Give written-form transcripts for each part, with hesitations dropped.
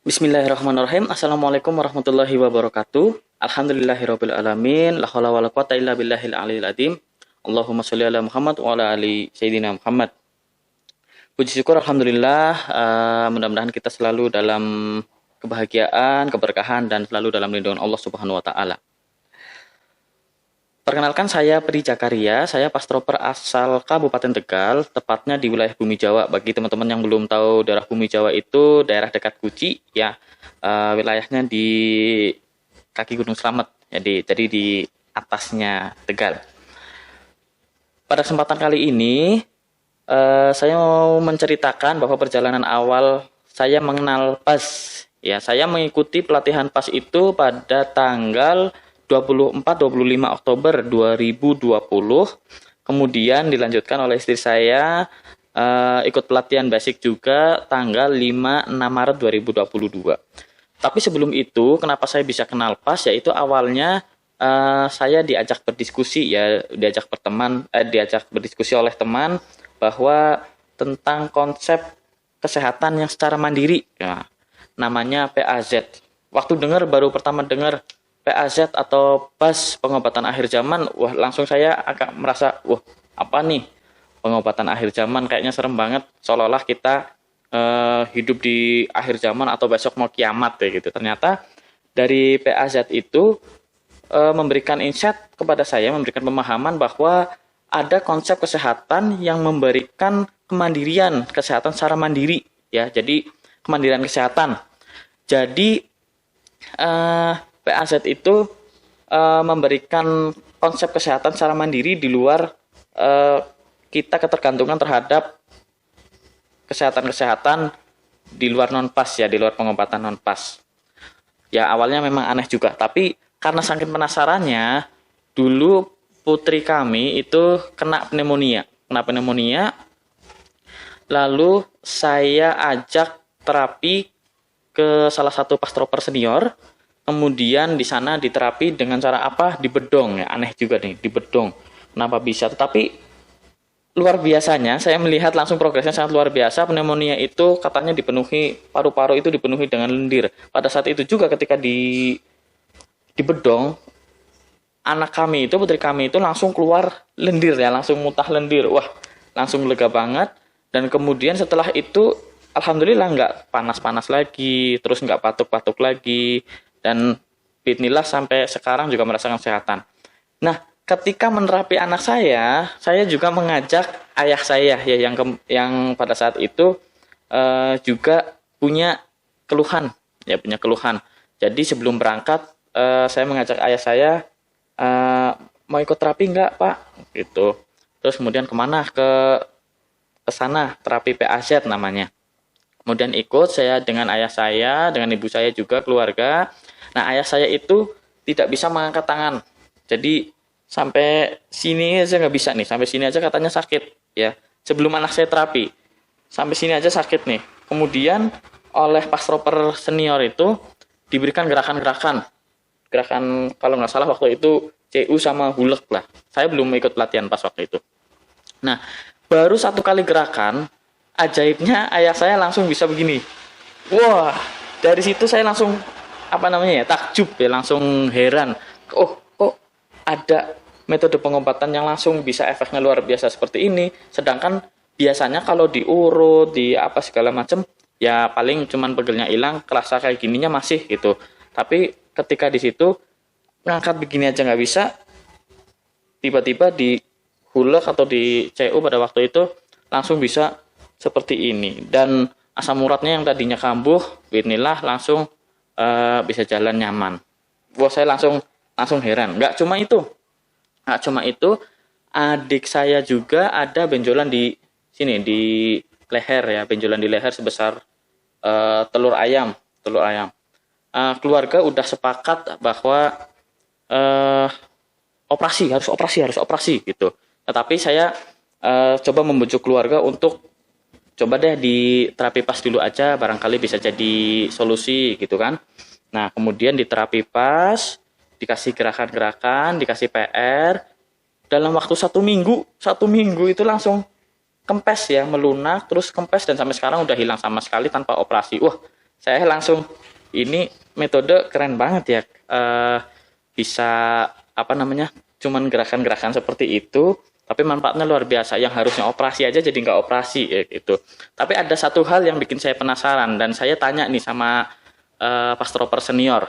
Bismillahirrahmanirrahim. Assalamualaikum warahmatullahi wabarakatuh. Alhamdulillahirabbil alamin. La haula wala quwata illa billahil aliyil azim. Allahumma sholli ala Muhammad wa ala ali sayyidina Muhammad. Puji syukur alhamdulillah, mudah-mudahan kita selalu dalam kebahagiaan, keberkahan dan selalu dalam lindungan Allah Subhanahu wa taala. Perkenalkan, saya Pri Jakaria, saya pastroper asal Kabupaten Tegal, tepatnya di wilayah Bumi Jawa. Bagi teman-teman yang belum tahu, daerah Bumi Jawa itu daerah dekat Guci, ya, wilayahnya di kaki Gunung Slamet, jadi di atasnya Tegal. Pada kesempatan kali ini, saya mau menceritakan bahwa perjalanan awal saya mengenal PAS. Ya, saya mengikuti pelatihan PAS itu pada tanggal 24-25 Oktober 2020. Kemudian dilanjutkan oleh istri saya, ikut pelatihan basic juga tanggal 5-6 Maret 2022. Tapi sebelum itu, kenapa saya bisa kenal PAS? Yaitu awalnya saya diajak berdiskusi, ya, diajak berdiskusi oleh teman bahwa tentang konsep kesehatan yang secara mandiri, ya, namanya PAZ. Waktu baru pertama dengar PAZ atau PAS, pengobatan akhir zaman, wah, langsung saya agak merasa, wah, apa nih pengobatan akhir zaman, kayaknya serem banget, seolah-olah kita hidup di akhir zaman atau besok mau kiamat ya gitu. Ternyata dari PAZ itu memberikan insight kepada saya, memberikan pemahaman bahwa ada konsep kesehatan yang memberikan kemandirian kesehatan secara mandiri, ya. Jadi kemandirian kesehatan. Jadi PAZ itu memberikan konsep kesehatan secara mandiri di luar kita ketergantungan terhadap kesehatan di luar non-PAS, ya, di luar pengobatan non-PAS. Ya, awalnya memang aneh juga, tapi karena saking penasarannya, dulu putri kami itu kena pneumonia. Lalu saya ajak terapi ke salah satu pastroper senior. Kemudian di sana diterapi dengan cara apa? Dibedong, ya. Aneh juga nih, dibedong. Kenapa bisa? Tetapi luar biasanya, saya melihat langsung progresnya sangat luar biasa. Pneumonia itu katanya dipenuhi, paru-paru itu dipenuhi dengan lendir. Pada saat itu juga ketika dibedong, putri kami itu langsung keluar lendir, ya, langsung mutah lendir. Wah, langsung lega banget. Dan kemudian setelah itu, alhamdulillah nggak panas-panas lagi, terus nggak batuk-batuk lagi. Dan bismillah sampai sekarang juga merasakan kesehatan. Nah, ketika menerapi anak saya juga mengajak ayah saya, ya, yang pada saat itu juga punya keluhan, ya, punya keluhan. Jadi sebelum berangkat, saya mengajak ayah saya, mau ikut terapi nggak, Pak? Gitu. Terus kemudian kemana? Ke sana, terapi PAZ namanya. Kemudian ikut saya dengan ayah saya, dengan ibu saya juga, keluarga. Nah, ayah saya itu tidak bisa mengangkat tangan. Jadi sampai sini aja nggak bisa nih, sampai sini aja katanya sakit, ya. Sebelum anak saya terapi, sampai sini aja sakit nih. Kemudian oleh pastroper senior itu diberikan gerakan kalau nggak salah waktu itu CU sama hulek lah. Saya belum ikut pelatihan pas waktu itu. Nah, baru satu kali gerakan, ajaibnya ayah saya langsung bisa begini. Wah, dari situ saya langsung takjub, ya, langsung heran. Oh, kok ada metode pengobatan yang langsung bisa efeknya luar biasa seperti ini. Sedangkan biasanya kalau diurut, di apa segala macam, ya paling cuman pegelnya hilang, kerasa kayak gininya masih gitu. Tapi ketika di situ ngangkat begini aja nggak bisa, tiba-tiba di hulek atau di CU pada waktu itu langsung bisa seperti ini. Dan asam uratnya yang tadinya kambuh, bismillah langsung bisa jalan nyaman. Wah, saya langsung heran. Nggak cuma itu, adik saya juga ada benjolan di sini, di leher, ya, benjolan di leher sebesar telur ayam. Keluarga udah sepakat bahwa harus operasi gitu. Tetapi saya coba membujuk keluarga untuk coba deh di terapi PAS dulu aja, barangkali bisa jadi solusi gitu kan. Nah, kemudian di terapi PAS dikasih gerakan-gerakan, dikasih PR, dalam waktu satu minggu itu langsung kempes, ya, melunak, terus kempes, dan sampai sekarang udah hilang sama sekali tanpa operasi. Wah, saya langsung, ini metode keren banget ya, bisa apa namanya, cuman gerakan-gerakan seperti itu tapi manfaatnya luar biasa, yang harusnya operasi aja jadi nggak operasi ya gitu. Tapi ada satu hal yang bikin saya penasaran dan saya tanya nih sama pastroper senior,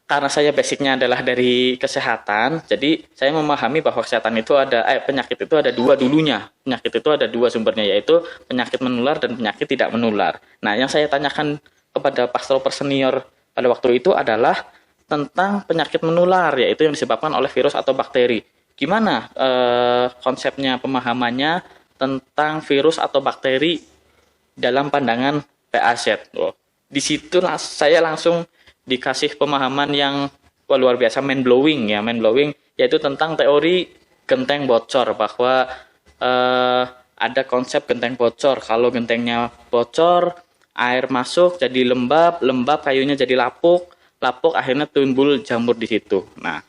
karena saya basicnya adalah dari kesehatan, jadi saya memahami bahwa kesehatan itu ada, penyakit itu ada dua dulunya. Penyakit itu ada dua sumbernya, yaitu penyakit menular dan penyakit tidak menular. Nah, yang saya tanyakan kepada pastroper senior pada waktu itu adalah tentang penyakit menular, yaitu yang disebabkan oleh virus atau bakteri. Gimana konsepnya, pemahamannya tentang virus atau bakteri dalam pandangan PAZ? Di situ saya langsung dikasih pemahaman yang luar biasa, mind blowing, yaitu tentang teori genteng bocor, bahwa ada konsep genteng bocor. Kalau gentengnya bocor, air masuk jadi lembab, kayunya jadi lapuk, akhirnya timbul jamur di situ. Nah,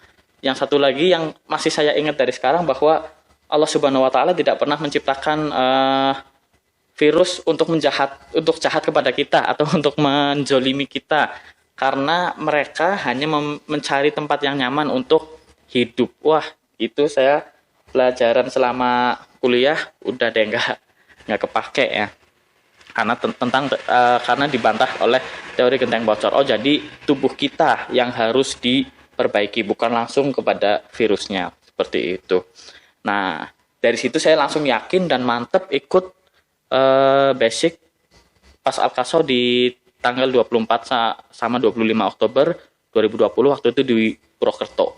yang satu lagi yang masih saya ingat dari sekarang, bahwa Allah Subhanahu wa taala tidak pernah menciptakan virus untuk jahat kepada kita atau untuk menjolimi kita, karena mereka hanya mencari tempat yang nyaman untuk hidup. Wah, itu saya pelajaran selama kuliah udah deh nggak kepake ya, karena karena dibantah oleh teori genteng bocor. Oh, jadi tubuh kita yang harus diperbaiki, bukan langsung kepada virusnya, seperti itu. Nah, dari situ saya langsung yakin dan mantep ikut basic pas Al-Qaso di tanggal 24 sama 25 Oktober 2020, waktu itu di Purwokerto.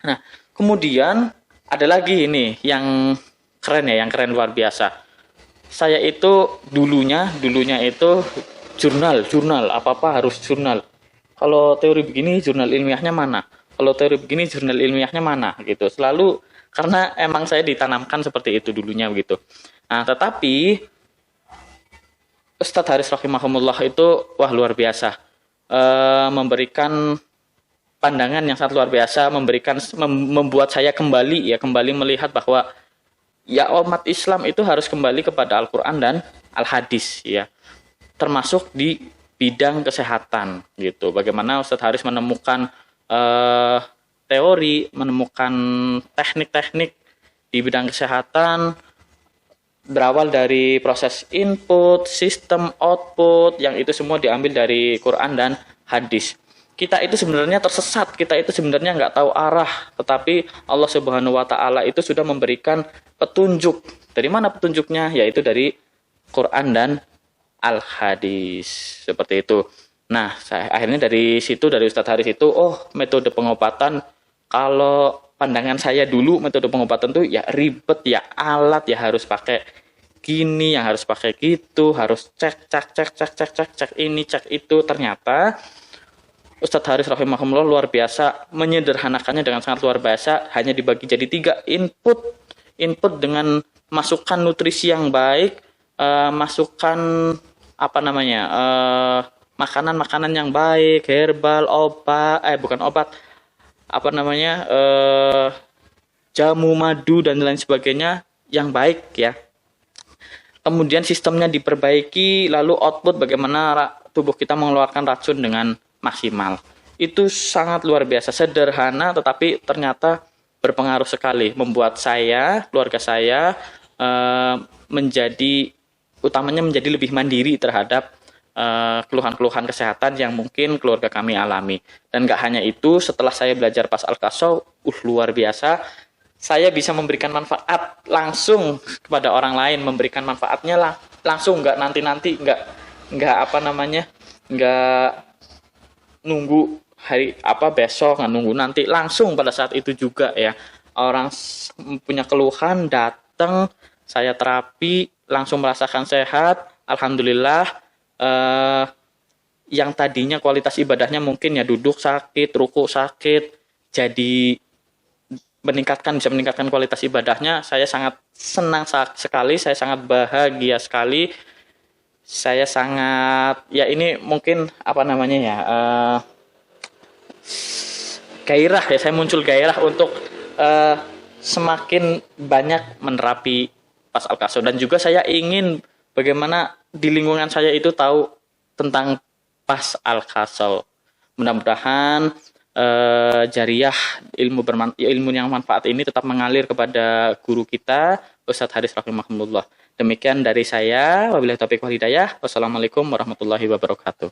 Nah, kemudian ada lagi ini yang keren ya, yang keren luar biasa. Saya itu dulunya itu jurnal, apa-apa harus jurnal. Kalau teori begini jurnal ilmiahnya mana? Kalau teori begini jurnal ilmiahnya mana? Gitu. Selalu, karena emang saya ditanamkan seperti itu dulunya begitu. Nah, tetapi Ustadz Haris rahimahumullah itu wah luar biasa, memberikan pandangan yang sangat luar biasa, membuat saya kembali melihat bahwa ya umat Islam itu harus kembali kepada Al-Quran dan Al-Hadis ya, termasuk di bidang kesehatan gitu. Bagaimana Ustadz Haris menemukan teori, menemukan teknik-teknik di bidang kesehatan, berawal dari proses input, sistem, output, yang itu semua diambil dari Quran dan hadis. Kita itu sebenarnya tersesat, kita itu sebenarnya nggak tahu arah, tetapi Allah Subhanahu wa taala itu sudah memberikan petunjuk. Dari mana petunjuknya? Yaitu dari Quran dan Al-Hadis, seperti itu. Nah, akhirnya dari situ, dari Ustadz Haris itu, metode pengobatan, kalau pandangan saya dulu metode pengobatan tuh ya ribet, ya alat, ya harus pakai gini, yang harus pakai gitu, harus cek ini, cek itu. Ternyata Ustadz Haris rahimahullah luar biasa menyederhanakannya dengan sangat luar biasa, hanya dibagi jadi 3 input dengan masukan nutrisi yang baik, masukan makanan yang baik, herbal, jamu, madu dan lain sebagainya yang baik ya. Kemudian sistemnya diperbaiki, lalu output bagaimana tubuh kita mengeluarkan racun dengan maksimal. Itu sangat luar biasa, sederhana tetapi ternyata berpengaruh sekali, membuat saya, keluarga saya menjadi lebih mandiri terhadap keluhan-keluhan kesehatan yang mungkin keluarga kami alami. Dan gak hanya itu, setelah saya belajar pas Al-Qaso, luar biasa, saya bisa memberikan manfaat langsung kepada orang lain, memberikan manfaatnya langsung, nggak nanti-nanti, nggak nunggu hari besok, nggak nunggu nanti, langsung pada saat itu juga ya. Orang punya keluhan datang, saya terapi, langsung merasakan sehat, alhamdulillah. Yang tadinya kualitas ibadahnya mungkin ya duduk sakit, ruku sakit, jadi bisa meningkatkan kualitas ibadahnya. Saya sangat senang sekali, saya sangat bahagia sekali, saya sangat ini mungkin gairah ya, saya muncul gairah untuk semakin banyak menerapi pas Al-Qaso. Dan juga saya ingin bagaimana di lingkungan saya itu tahu tentang pas al-kasal. Mudah-mudahan jariah ilmu yang manfaat ini tetap mengalir kepada guru kita Ustadz Haris rahimahumullah. Demikian dari saya, wabillahi taufiq wal hidayah. Wassalamualaikum warahmatullahi wabarakatuh.